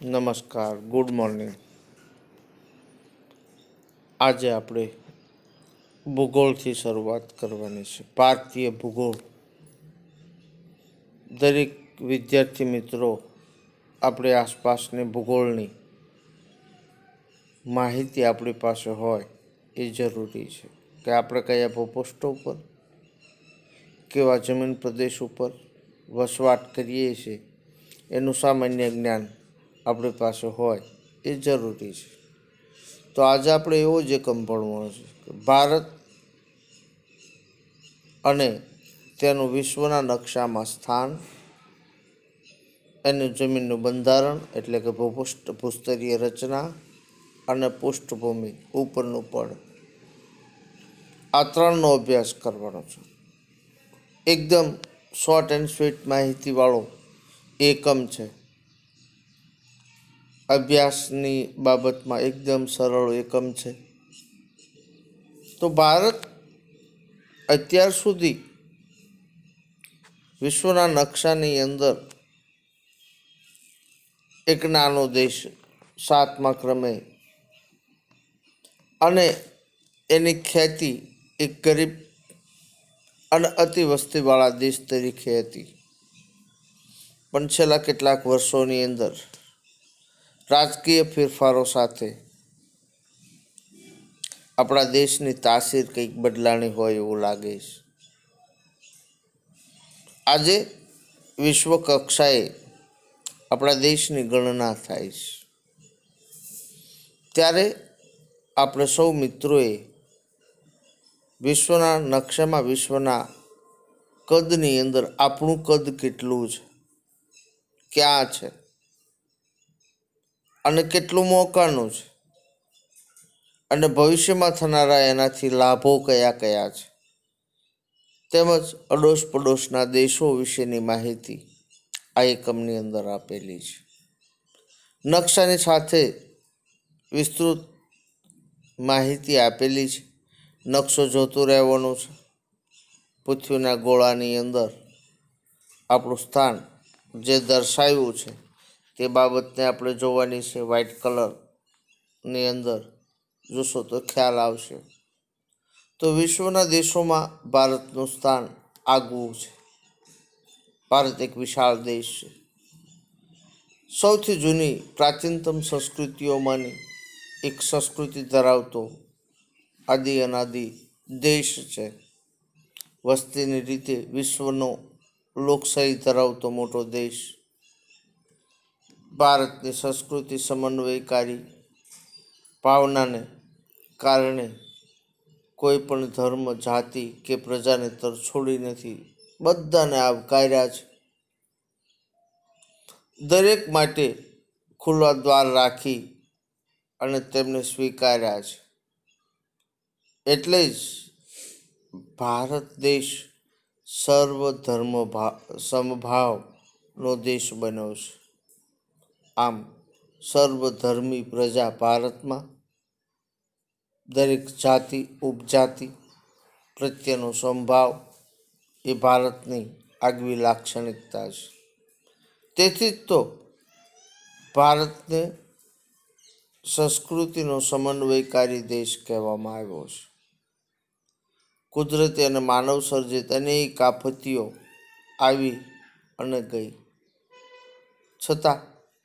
નમસ્કાર, good morning. આજે આપણે ભૂગોળથી શરૂઆત કરવાની છે. ભારતીય ભૂગોળ. દરેક વિદ્યાર્થી મિત્રો આપણી આસપાસની ભૂગોળની માહિતી આપણી પાસે હોય એ જરૂરી છે કે આપણે કયા ભૂપૃષ્ઠો ઉપર, કેવા જમીન પ્રદેશ ઉપર વસવાટ કરીએ છીએ એનું સામાન્ય જ્ઞાન આપણી પાસે હોય એ જરૂરી છે. તો આજે આપણે એવો જ એકમ ભણવાનો છે કે ભારત અને તેનું વિશ્વના નકશામાં સ્થાન, એનું જમીનનું બંધારણ એટલે કે ભૂસ્તરીય રચના અને પૃષ્ઠભૂમિ ઉપરનું પડ, આ ત્રણનો અભ્યાસ કરવાનો છે. એકદમ શોર્ટ એન્ડ સ્વીટ માહિતીવાળો એકમ છે. અભ્યાસની બાબતમાં એકદમ સરળ એકમ છે. તો ભારત અત્યાર સુધી વિશ્વના નકશાની અંદર એક નાનો દેશ, 7મા ક્રમે, અને એની ખ્યાતિ એક ગરીબ અને અતિ વસ્તીવાળા દેશ તરીકે હતી. પણ છેલ્લા કેટલાક વર્ષોની અંદર રાજકીય ફેરફારો સાથે આપણા દેશની તાસીર કંઈક બદલાણી હોય એવું લાગે છે. આજે વિશ્વ કક્ષાએ આપણા દેશની ગણના થાય છે. ત્યારે આપણે સૌ મિત્રોએ વિશ્વના નકશામાં વિશ્વના કદની અંદર આપણું કદ કેટલું છે, ક્યાં છે અને કેટલું મોકાનું છે, અને ભવિષ્યમાં થનારા એનાથી લાભો કયા કયા છે, તેમજ અડોશ પડોશના દેશો વિશેની માહિતી આ એકમની અંદર આપેલી છે. નકશાની સાથે વિસ્તૃત માહિતી આપેલી છે. નકશો જોતું રહેવાનું છે. પૃથ્વીના ગોળાની અંદર આપણું સ્થાન જે દર્શાવ્યું છે તે બાબતને આપણે જોવાની છે. વ્હાઇટ કલરની અંદર જોશો તો ખ્યાલ આવશે. તો વિશ્વના દેશોમાં ભારતનું સ્થાન આગવું છે. ભારત એક વિશાળ દેશ છે. સૌથી જૂની પ્રાચીનતમ સંસ્કૃતિઓમાંની એક સંસ્કૃતિ ધરાવતો આદિ અનાદિ દેશ છે. વસ્તીની રીતે વિશ્વનો લોકશાહી ધરાવતો મોટો દેશ. ભારતની સંસ્કૃતિ સમન્વયકારી ભાવનાને કારણે કોઈ પણ ધર્મ, જાતિ કે પ્રજાને તરછોડી નથી, બધાને આવકાર્યા છે. દરેક માટે ખુલ્લા દ્વાર રાખી અને તેમને સ્વીકાર્યા છે. એટલે જ ભારત દેશ સર્વધર્મ સમભાવનો દેશ બન્યો છે. આમ સર્વધર્મી પ્રજા ભારતમાં, દરેક જાતિ ઉપજાતિ પ્રત્યેનો સંભાવ એ ભારતની આગવી લાક્ષણિકતા છે. તેથી જ તો ભારતને સંસ્કૃતિનો સમન્વયકારી દેશ કહેવામાં આવ્યો છે. કુદરતી અને માનવ સર્જિત અનેક આપત્તિઓ આવી અને ગઈ, છતાં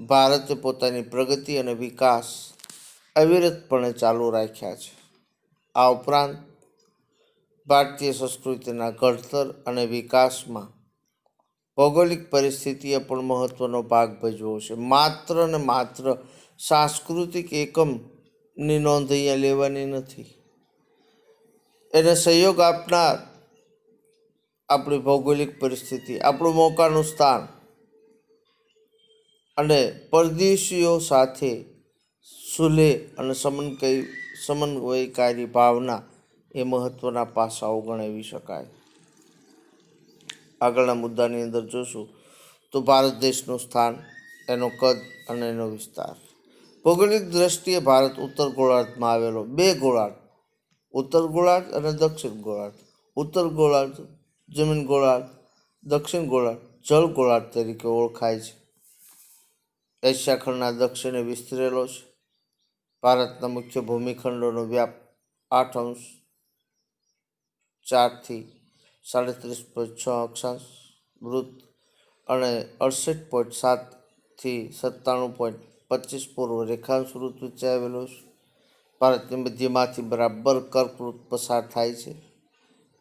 ભારતે પોતાની પ્રગતિ અને વિકાસ અવિરતપણે ચાલુ રાખ્યા છે. આ ઉપરાંત ભારતીય સંસ્કૃતિના ઘડતર અને વિકાસમાં ભૌગોલિક પરિસ્થિતિએ પણ મહત્વનો ભાગ ભજવ્યો છે. માત્ર ને માત્ર સાંસ્કૃતિક એકમની નોંધ અહીંયા લેવાની નથી. એને સહયોગ આપનાર આપણી ભૌગોલિક પરિસ્થિતિ, આપણું મોકાનું સ્થાન અને પરદેશીઓ સાથે સુલેહ અને સમન્વયકારી ભાવના એ મહત્વના પાસાઓ ગણાવી શકાય. આગળના મુદ્દાની અંદર જોશું તો ભારત દેશનું સ્થાન, એનો કદ અને એનો વિસ્તાર. ભૌગોલિક દ્રષ્ટિએ ભારત ઉત્તર ગોળાર્ધમાં આવેલો બે ગોળાર્ધ, ઉત્તર ગોળાર્ધ અને દક્ષિણ ગોળાર્ધ. ઉત્તર ગોળાર્ધ જમીન ગોળાર્ધ, દક્ષિણ ગોળાર્ધ જળ ગોળાર્ધ તરીકે ઓળખાય છે. એશિયા ખંડના દક્ષિણે વિસ્તરેલો છે. ભારતના મુખ્ય ભૂમિખંડોનો વ્યાપ 8.4 થી 37.6 અક્ષાંશ વૃત્ત અને 68.7 થી 97.25 પૂર્વ રેખાંશ વૃત્ત વચ્ચે આવેલો છે. ભારતની મધ્યમાંથી બરાબર કર્કવૃત્ત પસાર થાય છે.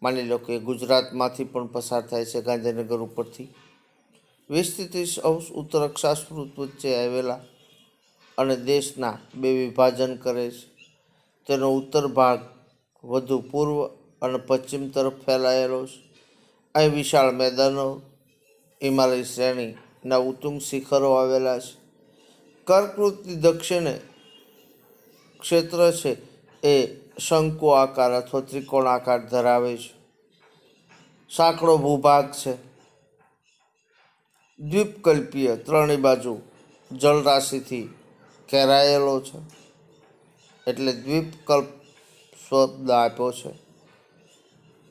માની લો કે ગુજરાતમાંથી પણ પસાર થાય છે ગાંધીનગર ઉપરથી. 20 થી 30 અંશ ઉત્તર અક્ષાંશ વૃત્ત વચ્ચે આવેલા અને દેશના બે વિભાજન કરે છે. તેનો ઉત્તર ભાગ વધુ પૂર્વ અને પશ્ચિમ તરફ ફેલાયેલો છે. અહીં વિશાળ મેદાનો, હિમાલય શ્રેણીના ઉત્તુંગ શિખરો આવેલા છે. કર્કવૃત્તની દક્ષિણે ક્ષેત્ર છે એ શંકુ આકાર અથવા ત્રિકોણ આકાર ધરાવે છે. સાંકડો ભૂભાગ છે. દ્વીપકલ્પીય, ત્રણેય બાજુ જળરાશિથી ઘેરાયેલો છે, એટલે દ્વીપકલ્પ શબ્દ આપ્યો છે.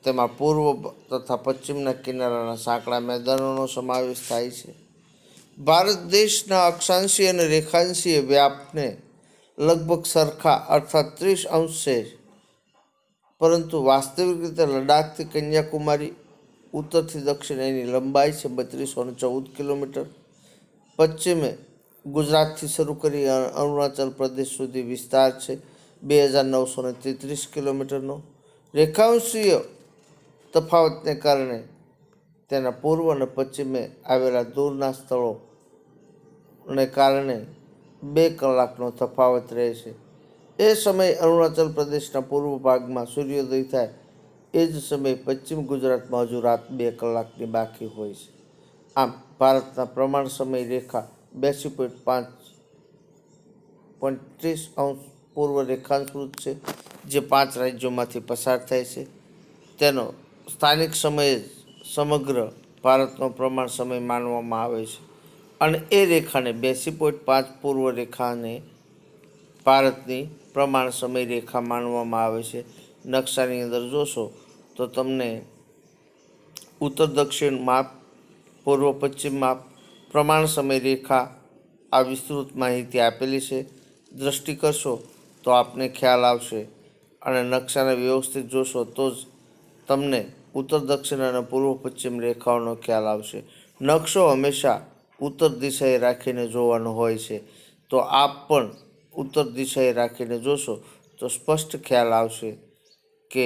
તેમાં પૂર્વ તથા પશ્ચિમના કિનારાના સાંકડા મેદાનોનો સમાવેશ થાય છે. ભારત દેશના અક્ષાંશીય અને રેખાંશીય વ્યાપને લગભગ સરખા અર્થાત 30 અંશ છે, પરંતુ વાસ્તવિક રીતે લડાખથી કન્યાકુમારી, ઉત્તરથી દક્ષિણ એની લંબાઈ છે 3214 કિલોમીટર. પશ્ચિમે ગુજરાતથી શરૂ કરી અરુણાચલ પ્રદેશ સુધી વિસ્તાર છે 2933 કિલોમીટરનો. રેખાંશીય તફાવતને કારણે તેના પૂર્વ અને પશ્ચિમે આવેલા દૂરના સ્થળોને કારણે 2 કલાકનો તફાવત રહે છે. એ સમયે અરુણાચલ પ્રદેશના પૂર્વ ભાગમાં સૂર્યોદય થાય, એ જ સમયે પશ્ચિમ ગુજરાતમાં હજુ રાત 2 કલાકની બાકી હોય છે. આમ ભારતના પ્રમાણ સમય રેખા 82.5.30 પૂર્વ રેખાંશ વૃત્ત છે, જે 5 રાજ્યોમાંથી પસાર થાય છે. તેનો સ્થાનિક સમયે જ સમગ્ર ભારતનો પ્રમાણ સમય માનવામાં આવે છે, અને એ રેખાને 82.5 પૂર્વ રેખાને ભારતની પ્રમાણ સમય રેખા માનવામાં આવે છે. નકશાની અંદર જોશો તો તમને ઉત્તર દક્ષિણ માપ, પૂર્વ પશ્ચિમ માપ, પ્રમાણ સમય રેખા આ વિસ્તૃત માહિતી આપેલી છે. દ્રષ્ટિ કરશો તો આપને ખ્યાલ આવશે, અને નકશાને વ્યવસ્થિત જોશો તો જ તમને ઉત્તર દક્ષિણ અને પૂર્વ પશ્ચિમ રેખાઓનો ખ્યાલ આવશે. નકશો હંમેશા ઉત્તર દિશાએ રાખીને જોવાનો હોય છે, તો આપ પણ ઉત્તર દિશાએ રાખીને જોશો તો સ્પષ્ટ ખ્યાલ આવશે કે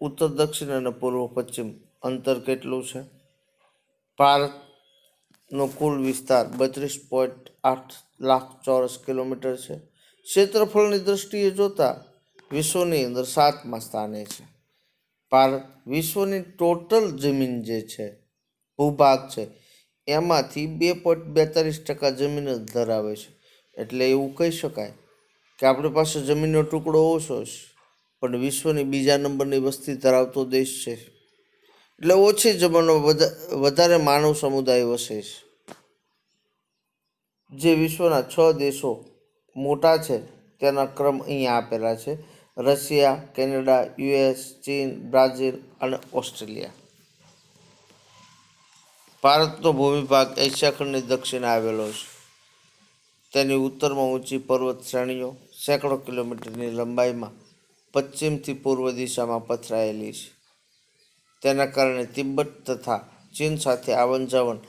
ઉત્તર દક્ષિણ અને પૂર્વ પશ્ચિમ અંતર કેટલું છે. ભારતનો કુલ વિસ્તાર 32.8 લાખ ચોરસ કિલોમીટર છે. ક્ષેત્રફળની દ્રષ્ટિએ જોતા વિશ્વની અંદર 7મા સ્થાને છે. ભારત વિશ્વની ટોટલ જમીન જે છે, ભૂભાગ છે, એમાંથી 2.42% જમીન જ ધરાવે છે. એટલે એવું કહી શકાય કે આપણી પાસે જમીનનો ટુકડો ઓછો છે, પણ વિશ્વની બીજા નંબરની વસ્તી ધરાવતો દેશ છે. એટલે ઓછી જમીનમાં વધારે માનવ સમુદાય વસે છે. જે વિશ્વના 6 દેશો મોટા છે તેના ક્રમ અહીંયા આપેલા છે: રશિયા, કેનેડા, યુએસ, ચીન, બ્રાઝિલ અને ઓસ્ટ્રેલિયા. ભારતનો ભૂમિભાગ એશિયા ખંડની દક્ષિણે આવેલો છે. તેની ઉત્તરમાં ઊંચી પર્વત શ્રેણીઓ સેંકડો કિલોમીટરની લંબાઈમાં પશ્ચિમથી પૂર્વ દિશામાં પથરાયેલી છે. તેના કારણે તિબ્બત તથા ચીન સાથે આવન જાવન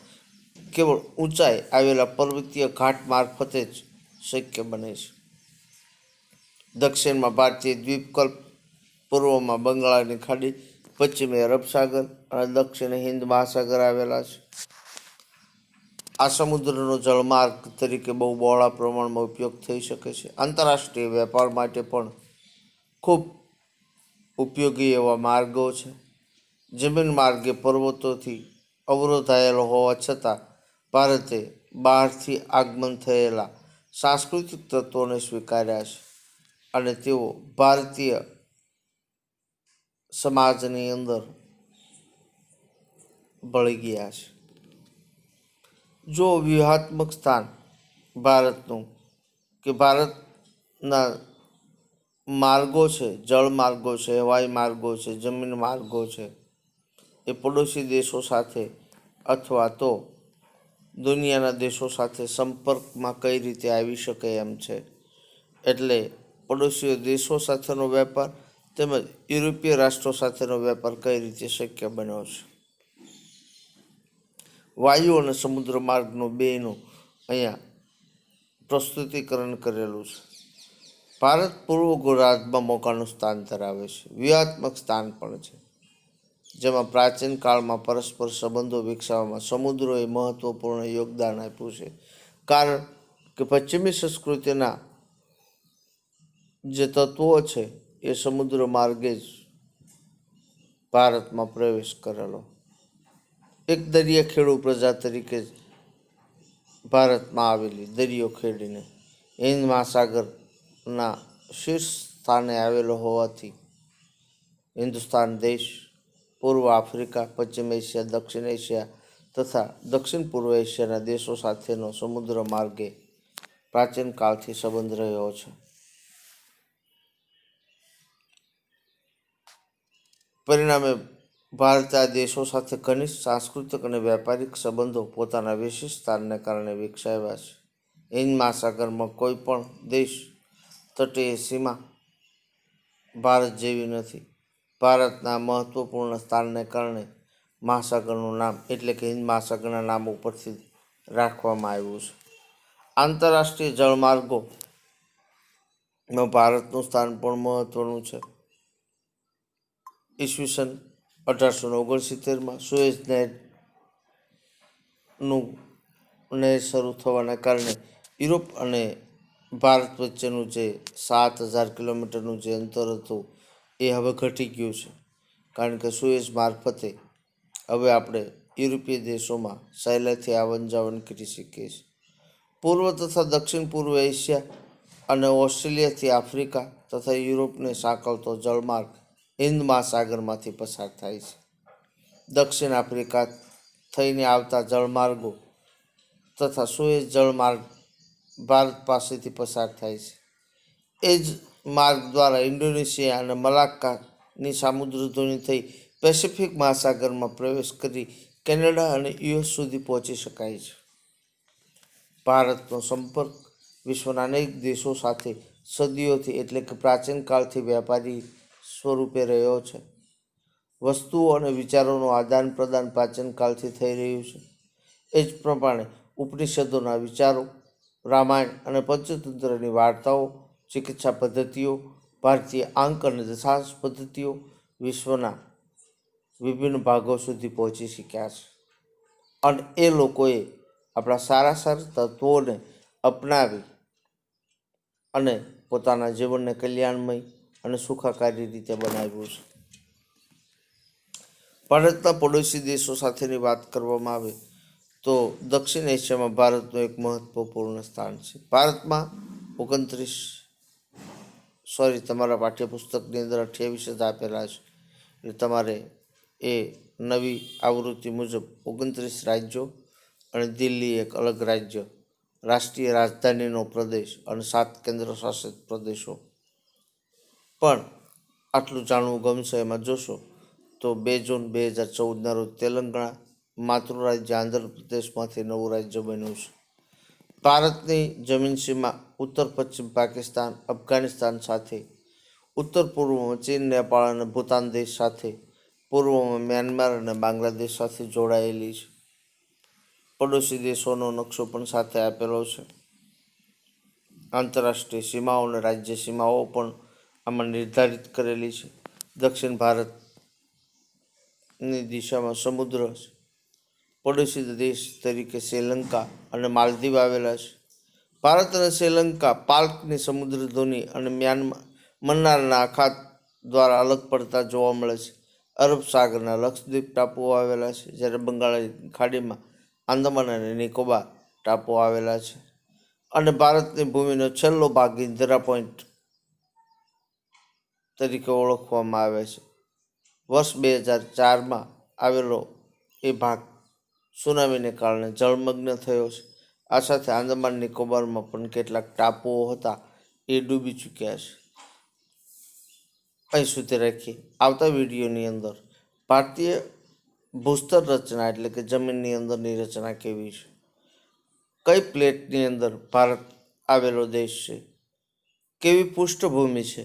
કેવળ ઊંચાઈ આવેલા પર્વતીય ઘાટ મારફતે જ શક્ય બને છે. દક્ષિણમાં ભારતીય દ્વીપકલ્પ, પૂર્વમાં બંગાળની ખાડી, પશ્ચિમે અરબ સાગર અને દક્ષિણે હિન્દ મહાસાગર આવેલા છે. આ સમુદ્રનો જળમાર્ગ તરીકે બહુ બહોળા પ્રમાણમાં ઉપયોગ થઈ શકે છે. આંતરરાષ્ટ્રીય વેપાર માટે પણ ખૂબ ઉપયોગી એવા માર્ગો છે. જમીન માર્ગે પર્વતોથી અવરોધાયેલો હોવા છતાં ભારતે બહારથી આગમન થયેલા સાંસ્કૃતિક તત્વોને સ્વીકાર્યા છે, અને તેઓ ભારતીય સમાજની અંદર ભળી ગયા છે. જો વ્યૂહાત્મક સ્થાન ભારતનું કે ભારતના માર્ગો છે, જળ માર્ગો છે, હવાઈ માર્ગો છે, જમીન માર્ગો છે, એ પડોશી દેશો સાથે અથવા તો દુનિયાના દેશો સાથે સંપર્કમાં કઈ રીતે આવી શકે એમ છે. એટલે પડોશી દેશો સાથેનો વેપાર તેમજ યુરોપીય રાષ્ટ્રો સાથેનો વેપાર કઈ રીતે શક્ય બન્યો છે. વાયુ અને સમુદ્ર માર્ગનું બેનું અહીંયા પ્રસ્તુતિકરણ કરેલું છે. ભારત પૂર્વ ગોળાર્ધમાં મોખાનું સ્થાન ધરાવે છે. વ્યૂહાત્મક સ્થાન પણ છે, જેમાં પ્રાચીન કાળમાં પરસ્પર સંબંધો વિકસાવવામાં સમુદ્રોએ મહત્વપૂર્ણ યોગદાન આપ્યું છે. કારણ કે પશ્ચિમી સંસ્કૃતિના જે તત્વો છે એ સમુદ્ર માર્ગે જ ભારતમાં પ્રવેશ કરેલો. એક દરિયાખેડુ પ્રજા તરીકે ભારતમાં આવેલી, દરિયો ખેડીને હિન્દ મહાસાગરના શીર્ષ સ્થાને આવેલો હોવાથી હિન્દુસ્તાન દેશ પૂર્વ આફ્રિકા, પશ્ચિમ એશિયા, દક્ષિણ એશિયા તથા દક્ષિણ પૂર્વ એશિયાના દેશો સાથેનો સમુદ્ર માર્ગે પ્રાચીન કાળથી સંબંધ રહ્યો છે. પરિણામે ભારતે આ દેશો સાથે ઘનિષ્ઠ સાંસ્કૃતિક અને વ્યાપારિક સંબંધો પોતાના વિશિષ્ટ સ્થાનને કારણે વિકસાવ્યા છે. હિન્દ મહાસાગરમાં કોઈ પણ દેશ તટીય સીમા ભારત જેવી નથી. ભારતના મહત્વપૂર્ણ સ્થાનને કારણે મહાસાગરનું નામ એટલે કે હિન્દ મહાસાગરના નામ ઉપરથી રાખવામાં આવ્યું છે. આંતરરાષ્ટ્રીય જળમાર્ગોમાં ભારતનું સ્થાન પણ મહત્વનું છે. ઈસવીસન 1869માં સુએઝ નહેર શરૂ થવાના કારણે યુરોપ અને ભારત વચ્ચેનું જે 7,000 કિલોમીટરનું જે અંતર હતું એ હવે ઘટી ગયું છે. કારણ કે સુએઝ મારફતે હવે આપણે યુરોપીય દેશોમાં સહેલાઈથી આવન જાવન કરી શકીએ છીએ. પૂર્વ તથા દક્ષિણ પૂર્વ એશિયા અને ઓસ્ટ્રેલિયાથી આફ્રિકા તથા યુરોપને સાંકળતો જળમાર્ગ હિન્દ મહાસાગરમાંથી પસાર થાય છે. દક્ષિણ આફ્રિકા થઈને આવતા જળમાર્ગો તથા સુએઝ જળમાર્ગ ભારત પાસેથી પસાર થાય છે. એ જ માર્ગ દ્વારા ઇન્ડોનેશિયા અને મલાક્કાની સામુદ્રધુની થઈ પેસિફિક મહાસાગરમાં પ્રવેશ કરી કેનેડા અને યુએસ સુધી પહોંચી શકાય છે. ભારતનો સંપર્ક વિશ્વના અનેક દેશો સાથે સદીઓથી એટલે કે પ્રાચીન કાળથી વ્યાપારી સ્વરૂપે રહ્યો છે. વસ્તુઓ અને વિચારોનું આદાન પ્રદાન પ્રાચીન કાળથી થઈ રહ્યું છે. એ જ પ્રમાણે ઉપનિષદોના વિચારો, રામાયણ અને પંચતંત્રની વાર્તાઓ, ચિકિત્સા પદ્ધતિઓ, ભારતીય આંક અને દશાંશ પદ્ધતિઓ વિશ્વના વિભિન્ન ભાગો સુધી પહોંચી શક્યા છે. અને એ લોકોએ આપણા સારા સારા તત્વોને અપનાવી અને પોતાના જીવનને કલ્યાણમય અને સુખાકારી રીતે બનાવ્યું છે. ભારતના પડોશી દેશો સાથેની વાત કરવામાં આવે તો દક્ષિણ એશિયામાં ભારતનું એક મહત્વપૂર્ણ સ્થાન છે. ભારતમાં તમારા પાઠ્યપુસ્તકની અંદર 28 જ આપેલા છે. એટલે તમારે એ નવી આવૃત્તિ મુજબ 29 રાજ્યો અને દિલ્હી એક અલગ રાજ્ય, રાષ્ટ્રીય રાજધાનીનો પ્રદેશ અને 7 કેન્દ્ર શાસિત પ્રદેશો પણ આટલું જાણવું ગમશે. એમાં જોશો તો 2 જૂન 2014ના રોજ તેલંગાણા માતૃ રાજ્ય આંધ્રપ્રદેશમાંથી નવું રાજ્ય બન્યું છે. ભારતની જમીન સીમા ઉત્તર પશ્ચિમ પાકિસ્તાન, અફઘાનિસ્તાન સાથે, ઉત્તર પૂર્વમાં ચીન, નેપાળ અને ભૂતાન દેશ સાથે, પૂર્વમાં મ્યાનમાર અને બાંગ્લાદેશ સાથે જોડાયેલી છે. પડોશી દેશોનો નકશો પણ સાથે આપેલો છે. આંતરરાષ્ટ્રીય સીમાઓ અને રાજ્ય સીમાઓ પણ આમાં નિર્ધારિત કરેલી છે. દક્ષિણ ભારતની દિશામાં સમુદ્ર છે. પડોશી દેશ તરીકે શ્રીલંકા અને માલદીવ આવેલા છે. ભારત અને શ્રીલંકા પાલ્કની સમુદ્રધુની અને મન્નારના અખાત દ્વારા અલગ પડતા જોવા મળે છે. અરબ સાગરના લક્ષદ્વીપ ટાપુઓ આવેલા છે, જ્યારે બંગાળની ખાડીમાં આંદામાન અને નિકોબાર ટાપુઓ આવેલા છે. અને ભારતની ભૂમિનો છેલ્લો ભાગ ઇન્દિરા પોઈન્ટ તરીકે ઓળખવામાં આવે છે. વર્ષ 2004માં આવેલો એ ભાગ સુનામીને કારણે જળમગ્ન થયો છે. આ સાથે આંદામાન નિકોબારમાં પણ કેટલાક ટાપુઓ હતા એ ડૂબી ચૂક્યા છે. અહીં સુધી રાખીએ. આવતા વિડીયોની અંદર ભારતીય ભૂસ્તર રચના એટલે કે જમીનની અંદરની રચના કેવી છે, કઈ પ્લેટની અંદર ભારત આવેલો દેશ છે, કેવી પૃષ્ઠભૂમિ છે,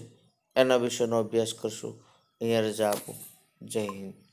એના વિશેનો અભ્યાસ કરશું. અહીંયા રજા આપો. જય હિન્દ.